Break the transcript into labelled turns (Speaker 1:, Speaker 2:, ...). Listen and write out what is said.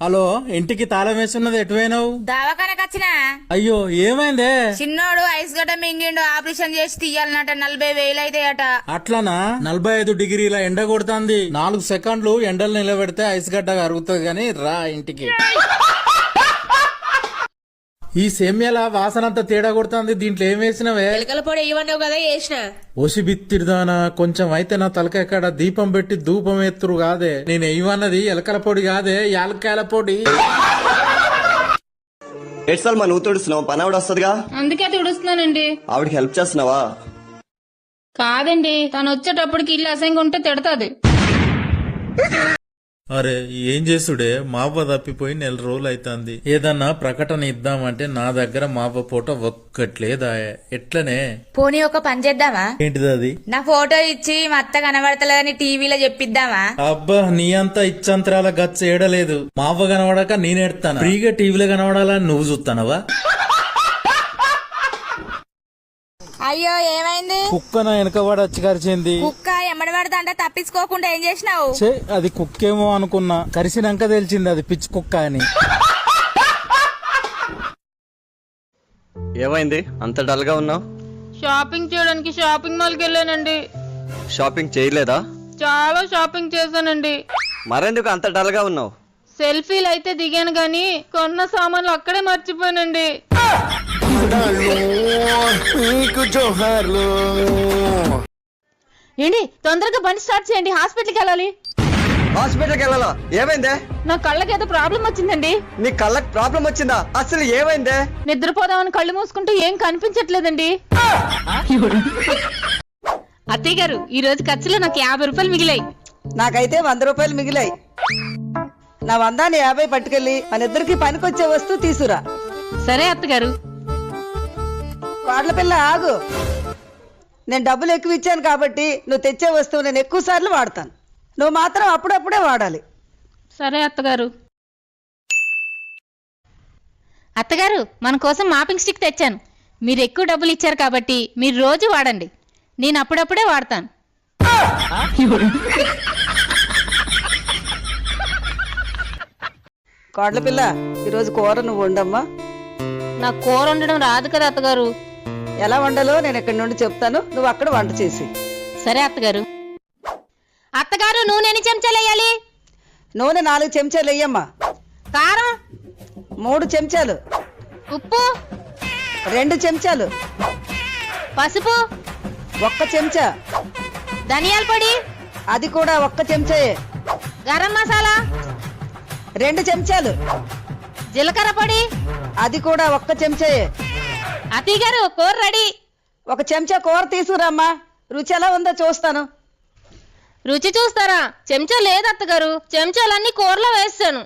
Speaker 1: Hello, ఇంటికి తాళం వేస్తున్నది ఎటువైనావు?
Speaker 2: దవాఖానకు వచ్చినా.
Speaker 1: అయ్యో ఏమైందే?
Speaker 2: చిన్నోడు ఐస్ గడ్డ మింగిండు, ఆపరేషన్ చేసి తీయాలన్నట. 40,000 అయితాయట.
Speaker 1: అట్లనా? 45 డిగ్రీల ఎండ కొడుతుంది. 4 సెకండ్లు ఎండలు నిలబెడితే ఐస్ గడ్డ కరుగుతుంది గాని రా ఇంటికి. ఈ సేమ్యాల వాసనంతా తేడా కొడుతుంది. దీంట్లో ఏం వేసినవే?
Speaker 3: ఎలకల పొడి ఇవ్వన్నావు కదా, వేసిన.
Speaker 1: ఓసి బిత్తిరిదానా, కొంచెం అయితే నా తలకాయ దీపం పెట్టి ధూపం ఎత్తురు కాదే. నేను ఇవ్వన్నది ఎలకల పొడి కాదే, యాలక్కాయల పొడి.
Speaker 4: ఎట్సల్ మా నువ్వు తుడుస్తున్నావు, పని ఆవిడ వస్తుందిగా.
Speaker 5: అందుకే తుడుస్తున్నానండి.
Speaker 4: ఆవిడకి హెల్ప్ చేస్తున్నావా?
Speaker 5: కాదండి, తను వచ్చేటప్పటికి ఇల్లు అసంగా ఉంటే తిడతాది.
Speaker 1: అరే ఏం చేసుడే, మావ తప్పిపోయి 4 రోజులు అవుతుంది. ఏదన్నా ప్రకటన ఇద్దామంటే నా దగ్గర మావ ఫోటో ఒక్కట్లేదా. ఎట్లనే?
Speaker 2: పోనీ ఒక పని చేద్దామా?
Speaker 1: ఏంటిది అది?
Speaker 2: నా ఫోటో ఇచ్చి మా అత్త కనబడతలేదని టీవీలో చెప్పిద్దామా?
Speaker 1: అబ్బా, నీ అంతా ఇచ్చంతరాల గచ్చ ఏడలేదు. మావ కనబడక నేనేడతాను. ఫ్రీగా టీవీలో కనబడాలని నువ్వు చూస్తానవా?
Speaker 2: అయ్యో ఏమైంది?
Speaker 1: కుక్క నా వెనకబడి వచ్చి కరిచింది.
Speaker 2: కుక్క ఎమ్మడి పడతా అంటే తప్పించుకోకుండా ఏం చేసినావు?
Speaker 1: అది కుక్కేమో అనుకున్నా, కరిసినాక తెలిసింది అది పిచ్చి కుక్క అని.
Speaker 4: ఏమైంది అంత డల్ గా ఉన్నావు?
Speaker 5: షాపింగ్ చేయడానికి షాపింగ్ మాల్కి వెళ్ళానండి.
Speaker 4: షాపింగ్ చేయలేదా?
Speaker 5: చాలా షాపింగ్ చేశానండి.
Speaker 4: మరెందుకు అంత డల్ గా ఉన్నావు?
Speaker 5: సెల్ఫీలు అయితే దిగాను గాని కొన్న సామాన్లు అక్కడే మర్చిపోయానండి. ఏంటి, తొందరగా బండి స్టార్ట్ చేయండి, హాస్పిటల్కి వెళ్ళాలి.
Speaker 4: హాస్పిటల్కి వెళ్ళాలా? ఏమైందే?
Speaker 5: నా కళ్ళకి ఏదో ప్రాబ్లం వచ్చిందండి.
Speaker 4: నీ కళ్ళకి ప్రాబ్లం వచ్చిందా? అసలు ఏమైందే?
Speaker 5: నిద్రపోదామని కళ్ళు మూసుకుంటూ ఏం కనిపించట్లేదండి. అత్తయ్య గారు, ఈ రోజు ఖర్చులో నాకు 50 రూపాయలు మిగిలాయి.
Speaker 6: నాకైతే 100 రూపాయలు మిగిలాయి. నా 100ని 50 పట్టుకెళ్ళి మన ఇద్దరికి పనికొచ్చే వస్తువు తీసురా.
Speaker 5: సరే అత్తగారు.
Speaker 6: వాడ్ల పిల్ల ఆగు. నేను డబ్బులు ఎక్కువ ఇచ్చాను కాబట్టి నువ్వు తెచ్చే వస్తువు నేను ఎక్కువ సార్లు వాడతాను. నువ్వు మాత్రం అప్పుడప్పుడే వాడాలి.
Speaker 5: సరే అత్తగారు. అత్తగారు, మన కోసం మాపింగ్ స్టిక్ తెచ్చాను. మీరు ఎక్కువ డబ్బులు ఇచ్చారు కాబట్టి మీరు రోజు వాడండి. నేను అప్పుడప్పుడే వాడతాను.
Speaker 6: కోడ్ల పిల్ల, ఈరోజు కూర నువ్వు వండమ్మా.
Speaker 5: నాకు కూర వండడం రాదు కదా అత్తగారు.
Speaker 6: ఎలా వండాలో నేను ఇక్కడి నుండి చెప్తాను, నువ్వు అక్కడ వంట చేసి.
Speaker 5: సరే అత్తగారు. అత్తగారు, నూనె ఎన్ని చెంచాలు వేయాలి?
Speaker 6: నూనె 4 చెంచాలు వెయ్యమ్మా.
Speaker 5: కారం
Speaker 6: 3 చెంచాలు.
Speaker 5: ఉప్పు
Speaker 6: 2 చెంచాలు.
Speaker 5: పసుపు
Speaker 6: 1 చెంచా.
Speaker 5: ధనియాల పొడి
Speaker 6: అది కూడా 1 చెంచాయే.
Speaker 5: గరం మసాలా
Speaker 6: 2 చెంచాలు.
Speaker 5: జీలకర్ర పొడి
Speaker 6: అది కూడా 1 చెంచాయే.
Speaker 5: అత్తయ్య గారు, కూర రెడీ.
Speaker 6: 1 చెంచా కూర తీసుకురామ్మా. రుచి ఎలా ఉందో చూస్తాను.
Speaker 5: రుచి చూస్తారా? చెంచా లేదు అత్తగారు, చెంచాలన్నీ కూరలో వేస్తాను.